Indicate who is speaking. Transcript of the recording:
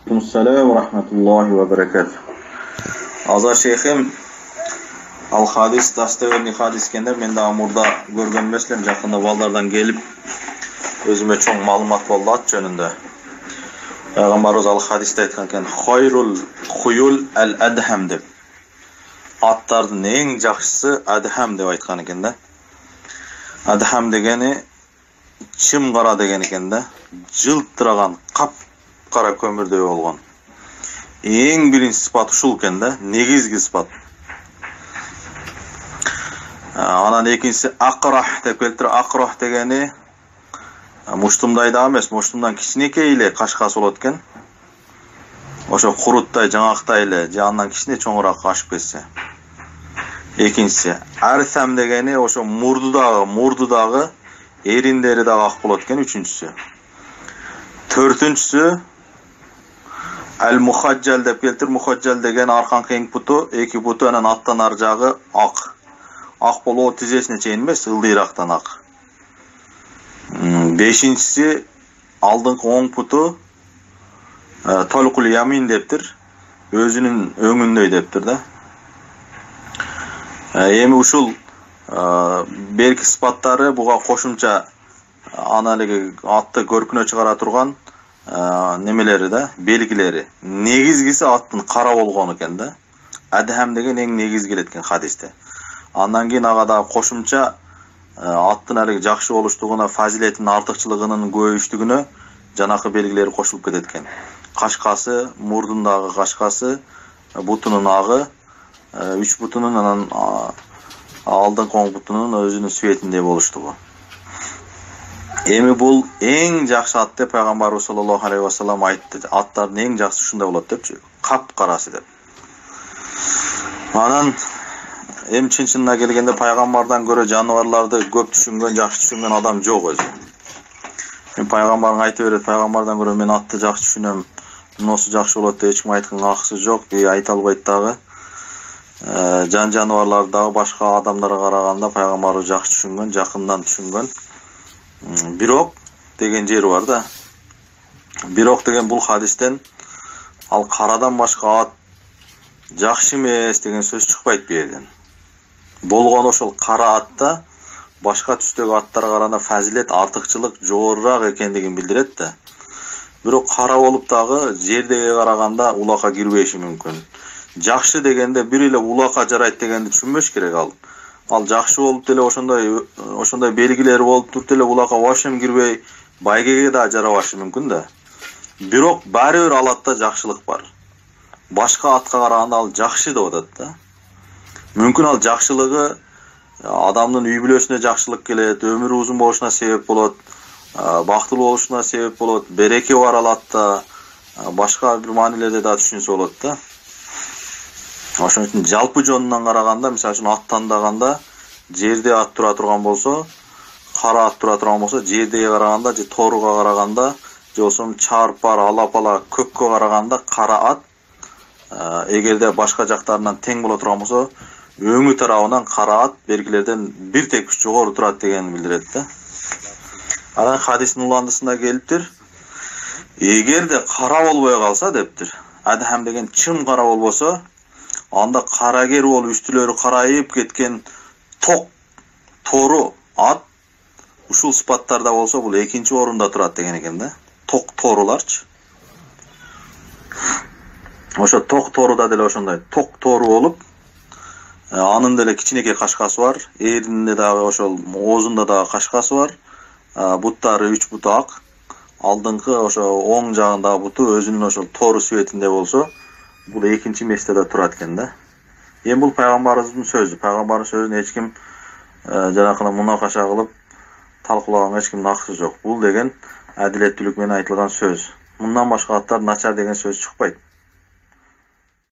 Speaker 1: Assalamu rahmatullahi wa barakatuh. Azar şeyhim, al hadis, dastaverni hadis kende men daha murda görgen emeslerim, jakында ballardan gelip özüme çoğ malumat boldu at jönünde. Peygamberimiz al hadiste aytkan eken, "Hayrul khuyul al adham" dep. Attardын eң жакшысы adham dep aytkan eken da. Adham degeni çım qara degen eken da. Жылтыраган кап qara kömürдөй болгон. Эң биринчи сыпат ушул экен да, негизги сыпат. Анан экинчиси акрах деп келтир. Акрах дегени муштумдай да эмес, муштумдан кичинекей эле кашкасы болот экен. Ошо куруттай, жаңактай эле, же андан кичине чоңураак ашып кетсе. Экинчиси арсам дегени ошо мурдудагы эриндери дагы ак болот экен. Үчүнчүсү. Төртүнчүсү Al-Muhajjal dep keltir. Muhajjal деген арканкы эң путу, эки путу анан аттан ар жагы ак. Ак болуп тизесине чейин эмес, ылдыйрактан ак. Бешинчиси алдыңкы оң путу Толкул Ямин дептир. Өзүнүн өңүндөй дептир да. Эми ушул берки сыпаттары буга кошумча аналыгы атты көркүнө чыгара турган немелери да, белгилери. Негизгиси аттын кара болгону экен да. Адхам деген эң негизги экен хадисте. Андан кийин ага да кошумча аттын алыгы жакшы болуштугуна, фазилетинин артыкчылыгынын көбөйүштүгүнө жанакы белгилери кошулуп кетет экен. Кашкасы, мурдундагы кашкасы, бутунун агы, үч бутунун анан алдыңкы оң бутунун өзүнүн светиндей болуштугу. Эми бул эң жакшы ат деп Пайгамбарыбыз саллаллаху алейхи ва саллям айтты. Аттардын эң жакшысы ушундай болот депчи. Кап карасы деп. Анан эми чын-чынына келгенде Пайгамбардан көрө жаныбарларды көп түшүнгөн, жакшы түшүнгөн адам жок өзү. Мен Пайгамбарга айта берет, Пайгамбардан көрө мен атты жакшы түшүнөм. Мунусу жакшы болот деп эч ким айтканга акысы жок, айта албайт дагы. Жаныбарларды дагы башка адамдарга караганда Пайгамбарыбыз жакшы түшүнгөн, жакындан түшүнгөн. Бирок деген жери бар да. Бирок деген бул хадистен ал карадан башка ат жакшы эмес деген сөз чыкпайт бу жерден. Болгону ошол кара атта башка түстөгү аттарга караганда фазилет, артыкчылык жогорураак экендигин билдирет да. Бирок кара болуп дагы жердеги караганда улакка кирбеши мүмкүн. Жакшы дегенде бир эле улакка жарайт дегенди түшүнбөш керек ал. Ал жакшы болуп деле ошондой белгилери болуп туруп деле улакка башым кирбей байгеге да жарабашы мүмкүн да. Бирок баары бир ал атта жакшылык бар. Башка атка караганда ал жакшы деп атат да. Мүмкүн ал жакшылыгы адамдын үй бүлөсүнө жакшылык келет, өмүрү узун болушуна себеп болот, бактылуу болушуна себеп болот, береке бар ал атта, башка бир маанилерде да түшүнсө болот да. Ошон үчүн жалпы жонунан караганда, мисалы үчүн ат тандаганда жерде ат тура турган болсо, кара ат тура турган болсо, жердеги караганда же тооруга караганда, же болсо чарпар, алапала, көккө караганда кара ат эгерде башка жактарынан тең боло турган болсо, өңү тарабынан кара ат бергилерден бир текиш жогору турат дегенди билдирет да. Анан хадистин уландысында келиптир. Эгерде кара болбой калса дептир. Адхам деген чым кара болбосо, анда карагер болуп үстүлөрү карайып кеткен ток тору ат ушул сыпаттарда болсо бул экинчи орунда турат деген экен да. Ток торуларчы. Ошо ток торуда деле ошондой ток тору болуп, анын деле кичинекей кашкасы бар, эринде дагы ошол оозунда дагы кашкасы бар. Буттары үч буту ак. Алдыңкы ошо оң жагындагы буту өзүнүн ошол тору светинде болсо, бул экинчи местеде турат экен да. Эми бул Пайгамбарыбыздын сөзү. Пайгамбардын сөзүн эч ким жанакына мунакаша кылып талкуулаганга эч кимдин акысы жок. Бул деген адилеттүүлүк менен айтылган сөз. Мындан башка аттар начар деген сөз чыкпайт.